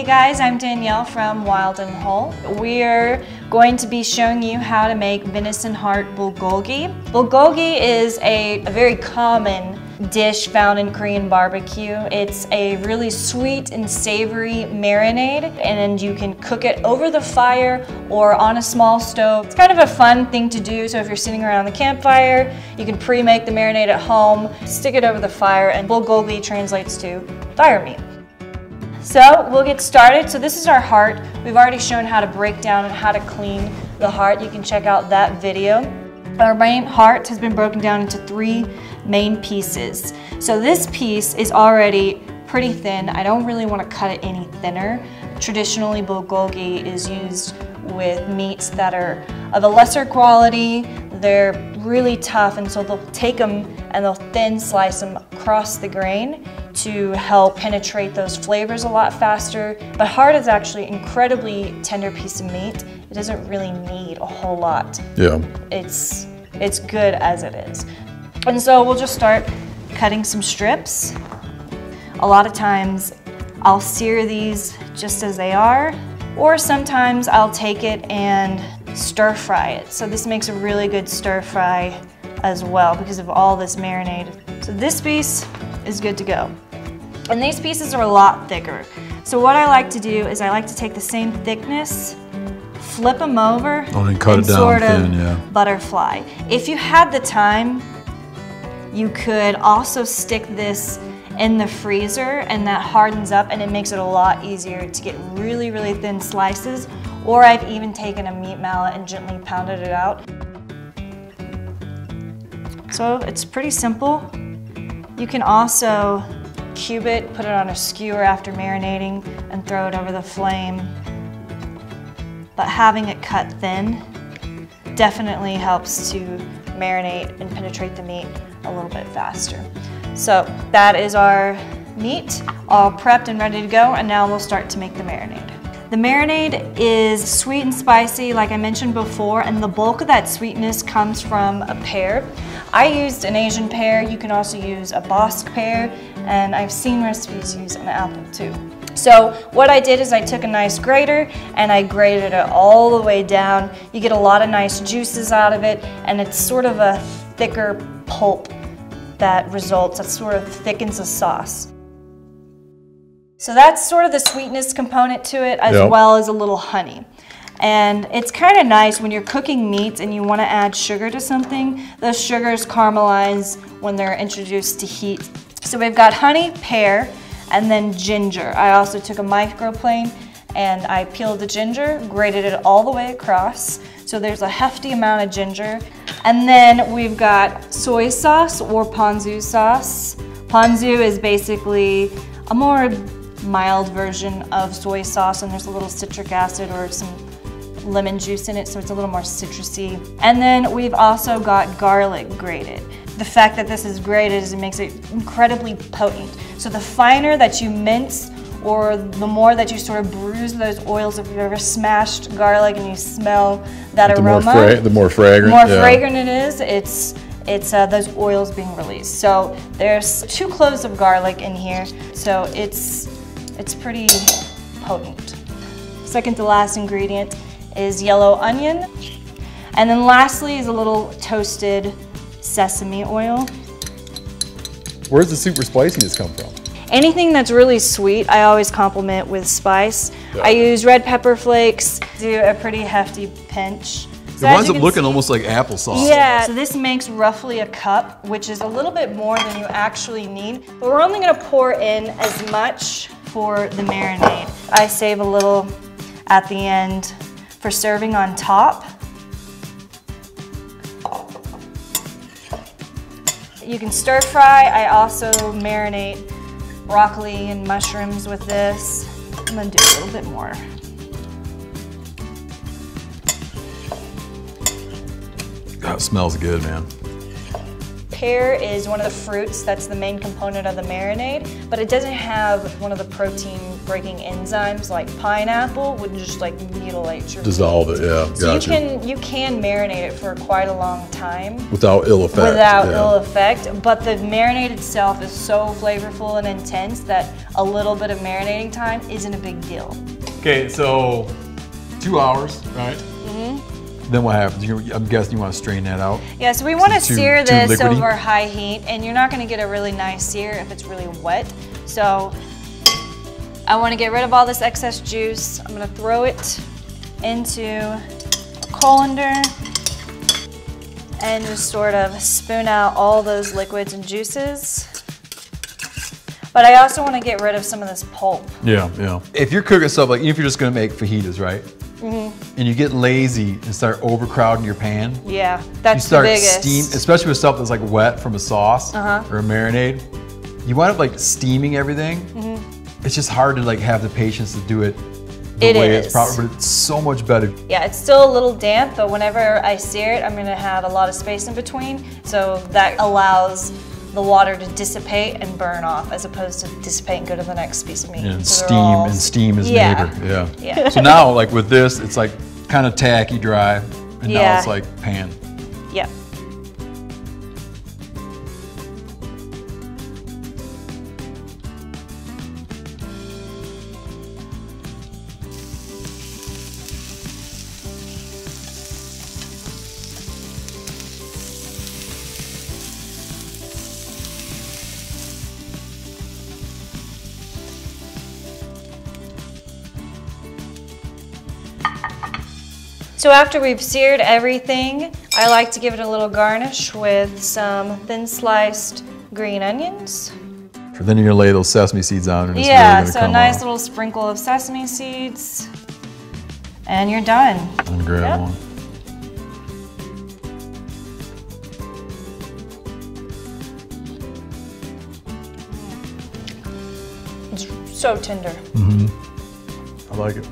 guys, I'm Danielle from Wild and Whole. We're going to be showing you how to make Venison Heart Bulgogi. Bulgogi is a very common dish found in Korean barbecue. It's a really sweet and savory marinade, and you can cook it over the fire or on a small stove. It's kind of a fun thing to do, so if you're sitting around the campfire, you can pre-make the marinade at home, stick it over the fire, and bulgogi translates to fire meat. So we'll get started. So this is our heart. We've already shown how to break down and how to clean the heart. You can check out that video. Our main heart has been broken down into 3 main pieces. So this piece is already pretty thin. I don't really want to cut it any thinner. Traditionally, bulgogi is used with meats that are of a lesser quality. They're really tough, and so they'll take them and they'll thin slice them across the grain to help penetrate those flavors a lot faster. But heart is actually an incredibly tender piece of meat. It doesn't really need a whole lot. Yeah. It's good as it is. And so we'll just start cutting some strips. A lot of times I'll sear these just as they are, or sometimes I'll take it and stir fry it. So this makes a really good stir fry as well because of all this marinade. So this piece is good to go. And these pieces are a lot thicker. So what I like to do is I like to take the same thickness, flip them over, and cut and it down sort of thin, yeah. butterfly. If you had the time, you could also stick this in the freezer, and that hardens up and it makes it a lot easier to get really, really thin slices. Or I've even taken a meat mallet and gently pounded it out. So it's pretty simple. You can also cube it, put it on a skewer after marinating, and throw it over the flame. But having it cut thin definitely helps to marinate and penetrate the meat a little bit faster. So that is our meat all prepped and ready to go, and now we'll start to make the marinade. The marinade is sweet and spicy, like I mentioned before, and the bulk of that sweetness comes from a pear. I used an Asian pear. You can also use a Bosc pear, and I've seen recipes use an apple too. So what I did is I took a nice grater and I grated it all the way down. You get a lot of nice juices out of it, and it's sort of a thicker pulp that sort of thickens the sauce. So that's sort of the sweetness component to it, as well as a little honey. And it's kind of nice when you're cooking meats and you want to add sugar to something. Those sugars caramelize when they're introduced to heat. So we've got honey, pear, and then ginger. I also took a microplane and I peeled the ginger, grated it all the way across. So there's a hefty amount of ginger. And then we've got soy sauce or ponzu sauce. Ponzu is basically a more mild version of soy sauce, and there's a little citric acid or some lemon juice in it, so it's a little more citrusy. And then we've also got garlic grated. The fact that this is grated is it makes it incredibly potent. So the finer that you mince, or the more that you sort of bruise those oils, if you've ever smashed garlic and you smell that aroma, the more fragrant. Fragrant it is, it's those oils being released. So there's 2 cloves of garlic in here, so it's pretty potent. Second to last ingredient is yellow onion. And then lastly is a little toasted sesame oil. Where's the super spiciness come from? Anything that's really sweet, I always complement with spice. Yeah. I use red pepper flakes, do a pretty hefty pinch. It winds up looking almost like applesauce. Yeah, so this makes roughly a cup, which is a little bit more than you actually need. But we're only gonna pour in as much for the marinade. I save a little at the end for serving on top. You can stir fry. I also marinate broccoli and mushrooms with this. I'm gonna do a little bit more. God, it smells good, man. pear is one of the fruits that's the main component of the marinade, but it doesn't have one of the protein-breaking enzymes like pineapple would just like mutilate your Dissolve meat. it, yeah. So Gotcha. you can marinate it for quite a long time. Without ill effect. Without yeah. ill effect, but the marinade itself is so flavorful and intense that a little bit of marinating time isn't a big deal. Okay, so 2 hours, right? Then what happens? I'm guessing you want to strain that out? Yeah, so we want to sear too this liquidy? over high heat, and you're not going to get a really nice sear if it's really wet. So I want to get rid of all this excess juice. I'm going to throw it into a colander and just sort of spoon out all those liquids and juices. But I also want to get rid of some of this pulp. Yeah, yeah. If you're cooking stuff, like if you're just gonna make fajitas, right? And you get lazy and start overcrowding your pan. Yeah, that's you start the biggest. steam, especially with stuff that's like wet from a sauce or a marinade. You wind up like steaming everything. It's just hard to like have the patience to do it the way it's proper, but it's so much better. Yeah, it's still a little damp, but whenever I sear it, I'm gonna have a lot of space in between, so that allows the water to dissipate and burn off, as opposed to dissipate and go to the next piece of meat. And so steam is neighbor. Yeah. Yeah. So now, like with this, it's like kind of tacky dry, and now it's like pan. Yep. So after we've seared everything, I like to give it a little garnish with some thin sliced green onions. So then you're gonna lay those sesame seeds on, and it's Yeah, really gonna so a come nice off. little sprinkle of sesame seeds, and you're done. I'm gonna grab one. It's so tender. I like it.